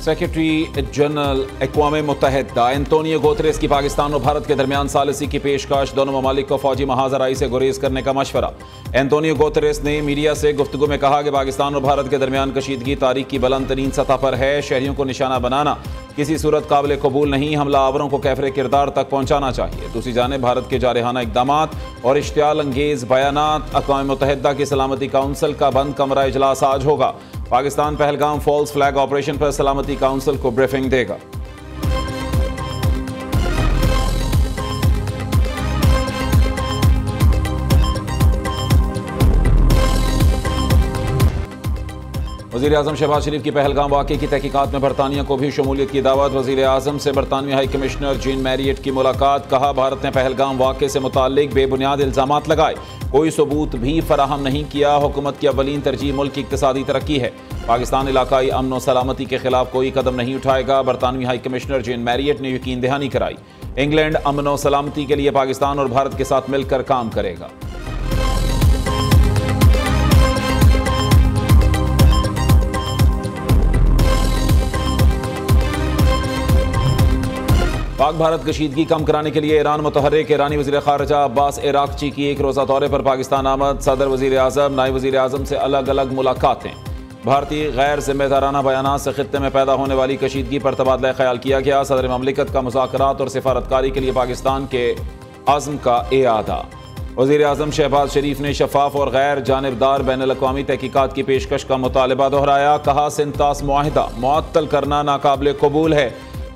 Secretary general अक़वाम मुत्तहिदा Antonio Guterres की पाकिस्तान और भारत के दरमियान सालिसी की पेशकश, दोनों ममालिक को फौजी महाजराई से गुरेज करने का मशवरा। एंटोनियो गुतेरेस ने मीडिया से गुफ्तगू में कहा कि पाकिस्तान और भारत के दरमियान कशीदगी तारीख की बुलंद तरीन सतह पर है। शहरियों को निशाना बनाना किसी सूरत काबिल कबूल नहीं, हमलावरों को कैफरे किरदार तक पहुंचाना चाहिए। दूसरी जानिब भारत के जारहाना इकदाम और इश्तियाल अंगेज बयानात, अक़वाम मुत्तहिदा की सलामती काउंसिल का बंद कमरा इजलास आज होगा। Pakistan Pahalgam false flag operation पर सलामती काउंसिल को ब्रीफिंग देगा। वज़ीर आज़म शहबाज शरीफ की पहलगाम वाक़े की तहकीकात में बरतानिया को भी शमूलियत की दावत। वज़ीर आज़म से बरतानवी हाई कमिश्नर जीन मैरियट की मुलाकात। कहा, भारत ने पहलगाम वाक़े से मुताल्लिक बेबुनियाद इल्ज़ामात लगाए, कोई सबूत भी फराहम नहीं किया। हुकूमत की अव्वलीन तरजीह मुल्क की इक़्तिसादी तरक्की है। पाकिस्तान इलाकाई अमन और सलामती के खिलाफ कोई कदम नहीं उठाएगा। बरतानवी हाई कमिश्नर जीन मैरियट ने यकीन दहानी कराई, इंग्लैंड अमन और सलामती के लिए पाकिस्तान और भारत के साथ मिलकर काम करेगा। पाक भारत कशीदगी कम कराने के लिए ईरान मुतहर्रिक। ईरानी वज़ीर ख़ारिजा अब्बास इराक़ची की एक रोज़ा दौरे पर पाकिस्तान आमद। सदर, वज़ीर आज़म, नायब वज़ीर आज़म से अलग अलग मुलाकातें। भारतीय गैर जिम्मेदाराना बयानात से खित्ते में पैदा होने वाली कशीदगी पर तबादला ख्याल किया गया। सदर ममलिकत का मुज़ाकरात और सिफारतकारी के लिए पाकिस्तान के अज़्म का इआदा। वज़ीर आज़म शहबाज शरीफ ने शफाफ और गैर जानिबदार बैनुल-अक़वामी तहकीकात की पेशकश का मुतालबा दोहराया। कहा, सिंतास मुआहिदा मुअत्तल करना नाकाबिल कबूल है।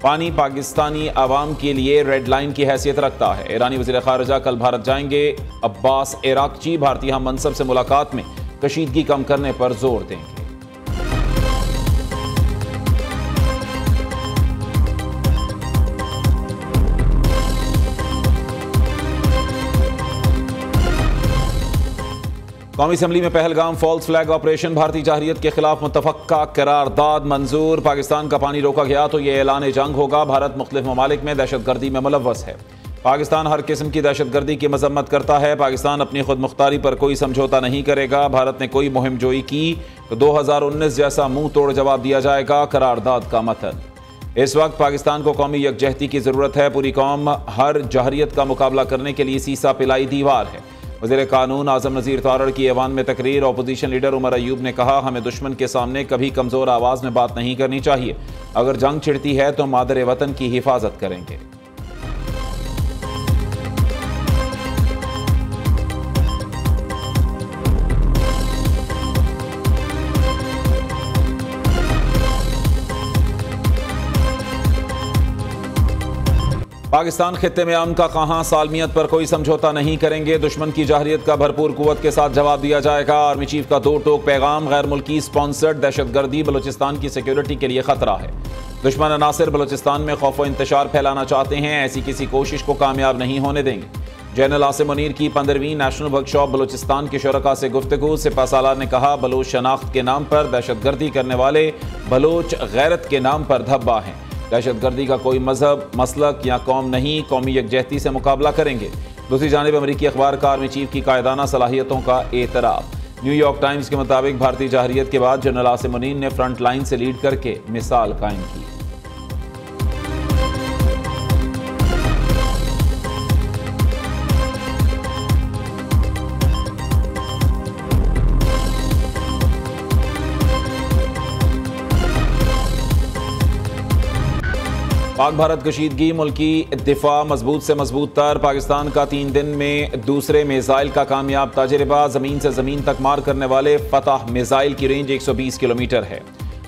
पानी पाकिस्तानी आवाम के लिए रेड लाइन की हैसियत रखता है। ईरानी वज़ीर ख़ारिजा कल भारत जाएंगे। अब्बास इराक़ची भारतीय हम मनसब से मुलाकात में कशीदगी कम करने पर जोर देंगे। कौमी असम्बली में पहलगाम फॉल्स फ्लैग ऑपरेशन, भारतीय जारहियत के खिलाफ मुतफ़क्का करारदाद मंजूर। पाकिस्तान का पानी रोका गया तो ये ऐलान जंग होगा। भारत मुख्तलिफ ममालिक में दहशतगर्दी में मुलव्वस है। पाकिस्तान हर किस्म की दहशतगर्दी की मजम्मत करता है। पाकिस्तान अपनी खुद मुख्तारी पर कोई समझौता नहीं करेगा। भारत ने कोई मुहिम जोई की तो 2019 जैसा मुंह तोड़ जवाब दिया जाएगा। करारदाद का मतन, इस वक्त पाकिस्तान को कौमी यकजहती की ज़रूरत है। पूरी कौम हर जारहियत का मुकाबला करने के लिए सीसा पिलाई दीवार है। वज़ीर कानून आज़म नज़ीर तारड़ की ऐवान में तकरीर। अपोजिशन लीडर उमर अयूब ने कहा, हमें दुश्मन के सामने कभी कमज़ोर आवाज़ में बात नहीं करनी चाहिए। अगर जंग छिड़ती है तो मादर वतन की हिफाजत करेंगे। पाकिस्तान खित्ते में अमन का कहां, सालमियत पर कोई समझौता नहीं करेंगे। दुश्मन की जारहियत का भरपूर कुव्वत के साथ जवाब दिया जाएगा। आर्मी चीफ का दो टोक पैगाम, गैर मुल्की स्पॉन्सर्ड दहशतगर्दी बलूचिस्तान की सिक्योरिटी के लिए खतरा है। दुश्मन अनासिर बलूचिस्तान में खौफ व इंतशार फैलाना चाहते हैं, ऐसी किसी कोशिश को कामयाब नहीं होने देंगे। जनरल आसिम मुनीर की 15वीं नेशनल वर्कशॉप बलूचिस्तान के शुरका से गुफ्तगू। सिपहसालार ने कहा, बलूच शनाख्त के नाम पर दहशतगर्दी करने वाले बलूच गैरत के नाम पर धब्बा हैं। दहशतगर्दी का कोई मजहब, मसलक या कौम नहीं, कौमी यकजहती से मुकाबला करेंगे। दूसरी जानिब अमरीकी अखबार का आर्मी चीफ की कायदाना सलाहियतों का एतराफ़। न्यूयॉर्क टाइम्स के मुताबिक भारतीय जारहियत के बाद जनरल आसिम मुनीर ने फ्रंट लाइन से लीड करके मिसाल कायम की। पाक भारत कशीदगी, मुल्की दिफा मजबूत से मजबूत तर। पाकिस्तान का 3 दिन में दूसरे मिसाइल का कामयाब तजर्बा। ज़मीन से ज़मीन तक मार करने वाले फतह मिसाइल की रेंज 120 किलोमीटर है।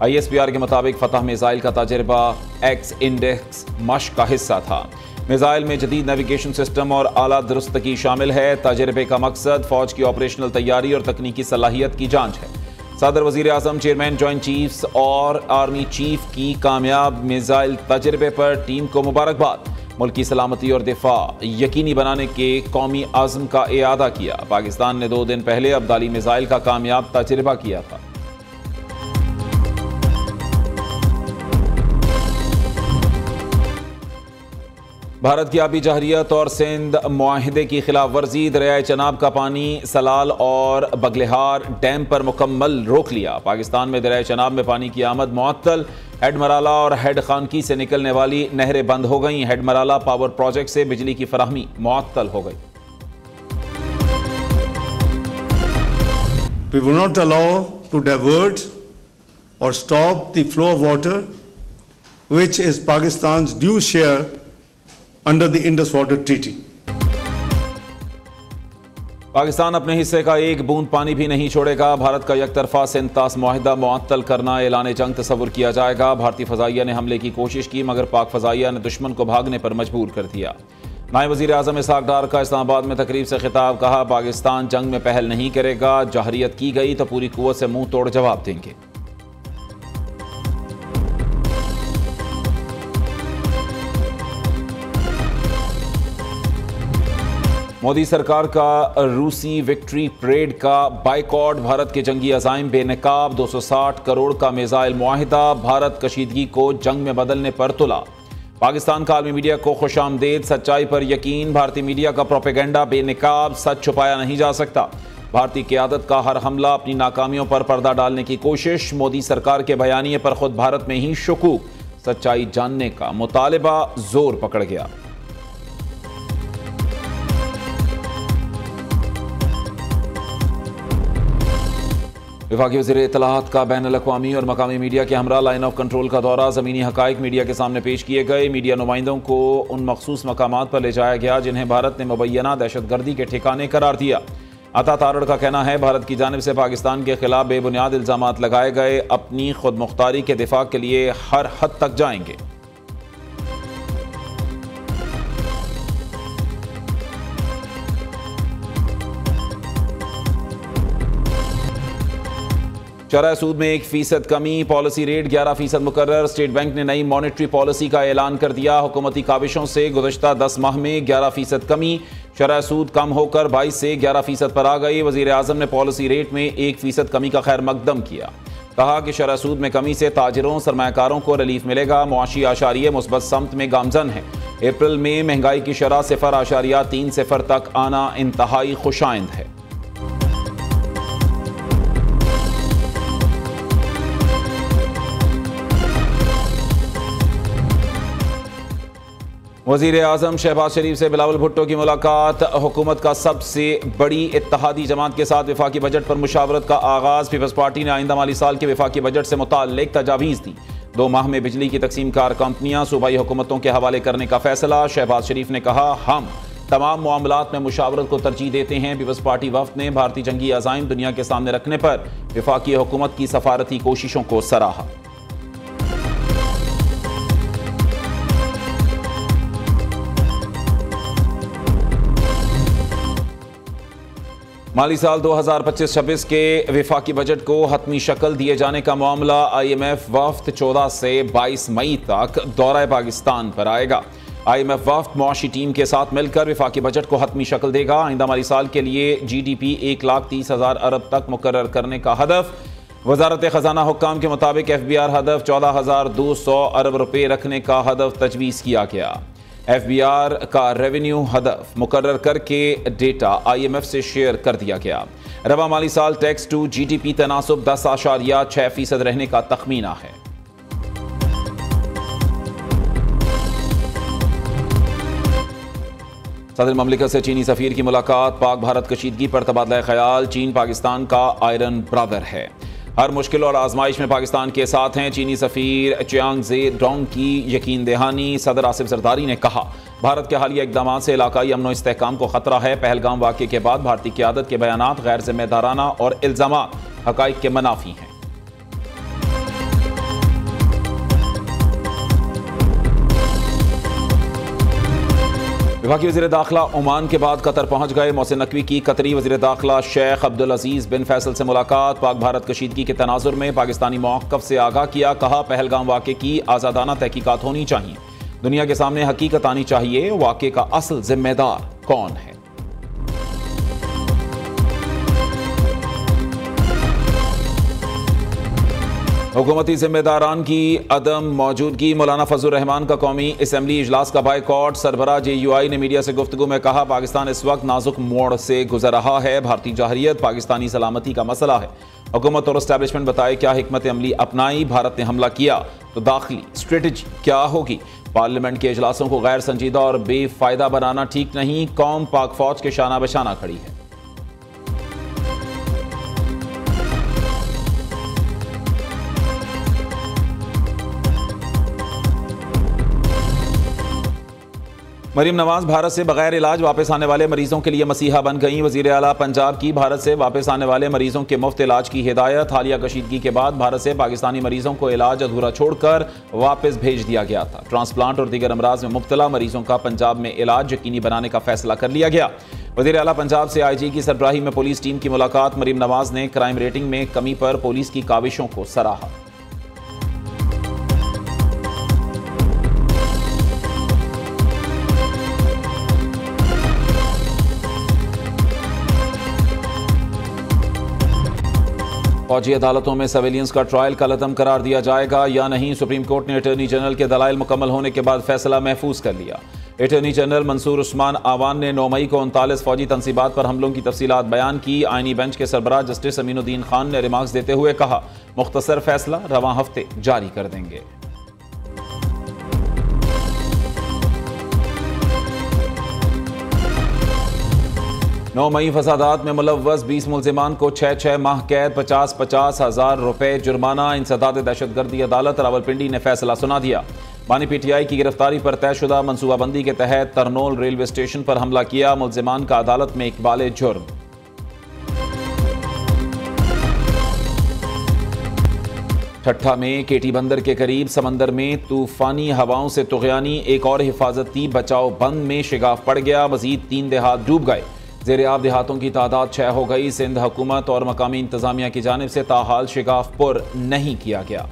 ISPR के मुताबिक फतह मिसाइल का तजर्बा एक्स इंडेक्स मश का हिस्सा था। मिसाइल में जदीद नेविगेशन सिस्टम और आला दुरुस्तगी शामिल है। तजर्बे का मकसद फौज की ऑपरेशनल तैयारी और तकनीकी सलाहियत की जाँच है। सदर, वज़ीर आज़म, चेयरमैन जॉइंट चीफ्स और आर्मी चीफ की कामयाब मिसाइल तजर्बे पर टीम को मुबारकबाद। मुल्क की सलामती और दिफा यकीनी बनाने के कौमी आज़म का इआदा किया। पाकिस्तान ने 2 दिन पहले अब्दाली मिसाइल का कामयाब तजर्बा किया था। भारत की आबी जारहियत और सिंध मुआहिदे की खिलाफ वर्जी। दरियाए चनाब का पानी सलाल और बगलिहार डैम पर मुकम्मल रोक लिया। पाकिस्तान में दरियाए चनाब में पानी की आमद मुअत्तल। हेडमराला और हेड खानकी से निकलने वाली नहरें बंद हो गई। हेडमराला पावर प्रोजेक्ट से बिजली की फराहमी मुअत्तल हो गई। We will not allow to divert or stop the flow of water, which is Pakistan's due share under the Indus Water Treaty. Pakistan अपने हिस्से का एक बूंद पानी भी नहीं छोड़ेगा। भारत का एकतरफा सिंतास मुआहिदा मुअत्तल करना ऐलान जंग तस्वुर किया जाएगा। भारतीय फजाइया ने हमले की कोशिश की मगर पाक फजाइया ने दुश्मन को भागने पर मजबूर कर दिया। नायब वज़ीर आज़म इसहाक डार का इस्लामाबाद में तकरीब से खिताब, कहा पाकिस्तान जंग में पहल नहीं करेगा, जहरियत की गई तो पूरी कुव्वत से मुंह तोड़ जवाब देंगे। मोदी सरकार का रूसी विक्ट्री परेड का बाइकॉट, भारत के जंगी अज़ाइम बेनकाब, 260 करोड़ का मिसाइल मुआहिदा, भारत कशीदगी को जंग में बदलने पर तुला। पाकिस्तान का आलमी मीडिया को खुशामदेद, सच्चाई पर यकीन, भारतीय मीडिया का प्रोपेगेंडा बेनकाब, सच छुपाया नहीं जा सकता। भारतीय क़यादत का हर हमला अपनी नाकामियों पर पर्दा डालने की कोशिश, मोदी सरकार के बयानिए पर खुद भारत में ही शुकूक, सच्चाई जानने का मुतालिबा जोर पकड़ गया। वफाकी वज़ीर इत्तलाआत का बैनुल-अक़वामी और मकामी मीडिया के हमरा लाइन ऑफ कंट्रोल का दौरा, ज़मीनी हक़ाइक़ मीडिया के सामने पेश किए गए। मीडिया नुमाइंदों को उन मखसूस मकामात पर ले जाया गया जिन्हें भारत ने मुबैना दहशतगर्दी के ठिकाने करार दिया। अता तारड़ का कहना है भारत की जानिब से पाकिस्तान के खिलाफ बेबुनियाद इल्ज़ामात लगाए गए, अपनी खुद मुख्तारी के दिफा के लिए हर हद तक जाएंगे। शरह सूद में 1% कमी, पॉलिसी रेट 11% मुकर्रर। स्टेट बैंक ने नई मॉनेटरी पॉलिसी का ऐलान कर दिया। हुकूमती काविशों से गुज़श्ता 10 माह में 11% कमी, शरह सूद कम होकर 22 से 11% पर आ गई। वज़ीर आज़म ने पॉलिसी रेट में 1% कमी का खैर मकदम किया। कहा कि शरह सूद में कमी से ताजिरों सरमायाकारों को रिलीफ मिलेगा। मुआशी आशारिये मुस्बत समत में गामजन है। अप्रैल में महंगाई की शरह 0.3 तक आना इंतहाई खुशाइंद है। वज़ीर आज़म शहबाज शरीफ से बिलावल भुट्टो की मुलाकात, हुकूमत का सबसे बड़ी इत्तेहादी जमात के साथ वफाकी बजट पर मुशावरत का आगाज़। पीपल्स पार्टी ने आइंदा माली साल के वफाकी बजट से मुताल्लिक तजावीज़ दी। 2 माह में बिजली की तकसीम कार कंपनियां सूबाई हुकूमतों के हवाले करने का फैसला। शहबाज शरीफ ने कहा हम तमाम मामलात में मुशावरत को तरजीह देते हैं। पीपल्स पार्टी वफ्द ने भारतीय जंगी अज़ाइम दुनिया के सामने रखने पर वफाकी हुकूमत की सफारती कोशिशों को सराहा। माली साल 2025-26 के वफाकी बजट को हतमी शक्ल दिए जाने का मामला, IMF वफ्द 14 से 22 मई तक दौरा पाकिस्तान पर आएगा। IMF वफ्द मुआशी टीम के साथ मिलकर वफाकी बजट को हतमी शक्ल देगा। आइंदा माली साल के लिए GDP 1,30,000 अरब तक मुकर्रर करने का हदफ। वजारत खजाना हुक्काम के मुताबिक FBR हदफ 14,200 अरब रुपये रखने का हदफ तजवीज़ किया गया। FBR का रेवेन्यू हदफ मुकर्रर करके डेटा IMF से शेयर कर दिया गया। रवा माली साल टैक्स टू GDP तनासुब 10.6% रहने का तखमीना है। सदर ममलिकत से चीनी सफीर की मुलाकात, पाक भारत कशीदगी पर तबादला ख्याल। चीन पाकिस्तान का आयरन ब्रदर है, हर मुश्किल और आजमाइश में पाकिस्तान के साथ हैं। चीनी सफीर चियांग जे डोंग की यकीन दहानी। सदर आसिफ जरदारी ने कहा भारत के हालिया इक़दामात से इलाकाई अमन व इस्तेहकाम को खतरा है। पहलगाम वाक़े के बाद भारतीय क़यादत के बयानात गैर जिम्मेदाराना और इल्ज़ामात हक़ाइक़ के मनाफी हैं। वफाकी वज़ीर दाखिला ओमान के बाद कतर पहुंच गए। मोहसिन नकवी की कतरी वज़ीर दाखिला शेख अब्दुल अजीज़ बिन फैसल से मुलाकात। पाक भारत कशीदगी के तनाजुर में पाकिस्तानी मौक़िफ़ से आगाह किया। कहा पहलगाम वाक़े की आज़ादाना तहकीकात होनी चाहिए, दुनिया के सामने हकीकत आनी चाहिए, वाक़े का असल जिम्मेदार कौन है। हुकूमती जिम्मेदारान की अदम मौजूदगी, मौलाना फजल रहमान का कौमी असम्बली इजलास का बाइकॉट। सरबराह JUI ने मीडिया से गुफ्तगू में कहा पाकिस्तान इस वक्त नाजुक मोड़ से गुजर रहा है। भारतीय जहरियत पाकिस्तानी सलामती का मसला है। हुकूमत और एस्टैब्लिशमेंट बताए क्या हिकमत अमली अपनाई, भारत ने हमला किया तो दाखिली स्ट्रेटजी क्या होगी। पार्लियामेंट के इजलासों को गैर संजीदा और बेफायदा बनाना ठीक नहीं, कौम पाक फौज के शाना बशाना खड़ी है। मरीम नवाज भारत से बगैर इलाज वापस आने वाले मरीजों के लिए मसीहा बन गई। वजीर आला पंजाब की भारत से वापस आने वाले मरीजों के मुफ्त इलाज की हिदायत। हालिया कशीदगी के बाद भारत से पाकिस्तानी मरीजों को इलाज अधूरा छोड़कर वापस भेज दिया गया था। ट्रांसप्लांट और दीगर अमराज में मुब्तला मरीजों का पंजाब में इलाज यकीनी बनाने का फैसला कर लिया गया। वजीर आला पंजाब से IG की सरबराही में पुलिस टीम की मुलाकात। मरीम नवाज ने क्राइम रेटिंग में कमी पर पुलिस की काविशों को सराहा। फौजी अदालतों में सिविलियंस का ट्रायल कल अदम करार दिया जाएगा या नहीं, सुप्रीम कोर्ट ने अटॉर्नी जनरल के दलाइल मुकम्मल होने के बाद फैसला महफूज कर लिया। अटॉर्नी जनरल मंसूर उस्मान आवान ने 9 मई को 39 फौजी तनसीबात पर हमलों की तफसीलात बयान की। आईनी बेंच के सरबराह जस्टिस अमीनुद्दीन खान ने रिमार्क्स देते हुए कहा, मुख्तसर फैसला रवां हफ्ते जारी कर देंगे। 9 मई फसादात में मुलव्वस 20 मुल्जिमान को 6 माह कैद, 50-50 हज़ार रुपए जुर्माना। इंसदाद दहशतगर्दी अदालत रावलपिंडी ने फैसला सुना दिया। बानी PTI की गिरफ्तारी पर तयशुदा मनसूबाबंदी के तहत तरनोल रेलवे स्टेशन पर हमला किया। मुल्जिमान का अदालत में इकबाल जुर्म। ठट्ठा में केटी बंदर के करीब समंदर में तूफानी हवाओं से तुगयानी, एक और हिफाजती बचाव बंद में शिगाफ पड़ गया। मजीद 3 देहात डूब गए। ज़ेर-ए-आब देहातों की तादाद 6 हो गई। सिंध हुकूमत और मकामी इंतजामिया की जानिब से ताहाल शिगाफ पुर नहीं किया गया।